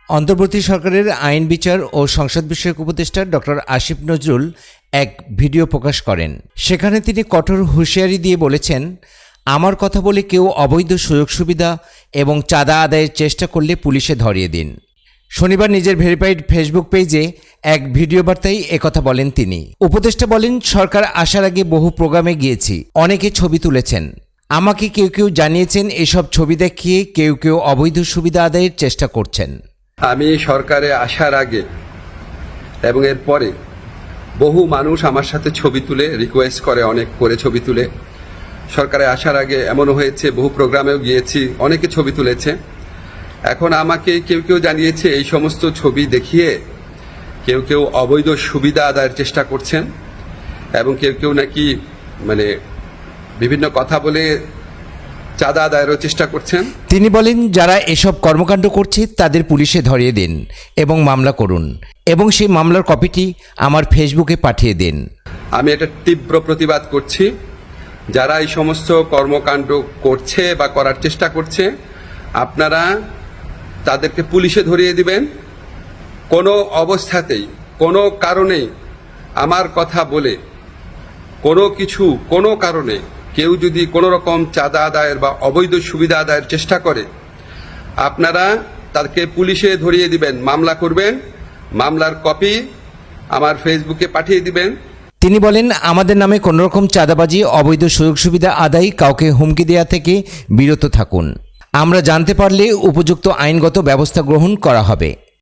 অন্তর্বর্তী সরকারের আইন বিচার ও সংসদ বিষয়ক উপদেষ্টা ডক্টর আসিফ নজরুল এক ভিডিও প্রকাশ করেন। সেখানে তিনি কঠোর হুঁশিয়ারি দিয়ে বলেছেন, আমার কথা বলে কেউ অবৈধ সুযোগ সুবিধা এবং চাঁদা আদায়ের চেষ্টা করলে পুলিশে ধরিয়ে দিন। শনিবার নিজের ভেরিফাইড ফেসবুক পেজে এক ভিডিও বার্তায় একথা বলেন তিনি। উপদেষ্টা বলেন, সরকার আসার আগে বহু প্রোগ্রামে গিয়েছি, অনেকে ছবি তুলেছেন। আমাকে কেউ কেউ জানিয়েছেন এসব ছবি দেখিয়ে কেউ কেউ অবৈধ সুবিধা আদায়ের চেষ্টা করছেন। আমি সরকারে আসার আগে এবং এর পরে বহু মানুষ আমার সাথে ছবি তুলে রিকোয়েস্ট করে, অনেক করে ছবি তুলে। সরকারে আসার আগে এমনও হয়েছে, বহু প্রোগ্রামেও গিয়েছি, অনেকে ছবি তুলেছে। এখন আমাকে কেউ কেউ জানিয়েছে এই সমস্ত ছবি দেখিয়ে কেউ কেউ অবৈধ সুবিধা আদায়ের চেষ্টা করছেন এবং কেউ কেউ নাকি বিভিন্ন কথা বলে চাঁদা আদায়েরও চেষ্টা করছেন। তিনি বলেন, যারা এসব কর্মকাণ্ড করছে তাদের পুলিশে ধরিয়ে দিন এবং মামলা করুন এবং সেই মামলার কপিটি আমার ফেসবুকে পাঠিয়ে দিন। আমি এটা তীব্র প্রতিবাদ করছি। যারা এই সমস্ত কর্মকাণ্ড করছে বা করার চেষ্টা করছে, আপনারা তাদেরকে পুলিশে ধরিয়ে দিবেন। কোনো অবস্থাতেই, কোনো কারণেই আমার কথা বলে কোনো কারণে কেউ যদি কোনো রকম চাঁদা আদায়ের বা অবৈধ সুবিধা আদায়ের চেষ্টা করে, আপনারা তাদেরকে পুলিশে ধরিয়ে দিবেন, মামলা করবেন, মামলার কপি আমার ফেসবুকে পাঠিয়ে দিবেন। তিনি বলেন, আমাদের নামে কোনো রকম চাঁদাবাজি, অবৈধ সুযোগ সুবিধা আদায়, কাউকে হুমকি দেওয়া থেকে বিরত থাকুন। আমরা জানতে পারলে উপযুক্ত আইনগত ব্যবস্থা গ্রহণ করা হবে।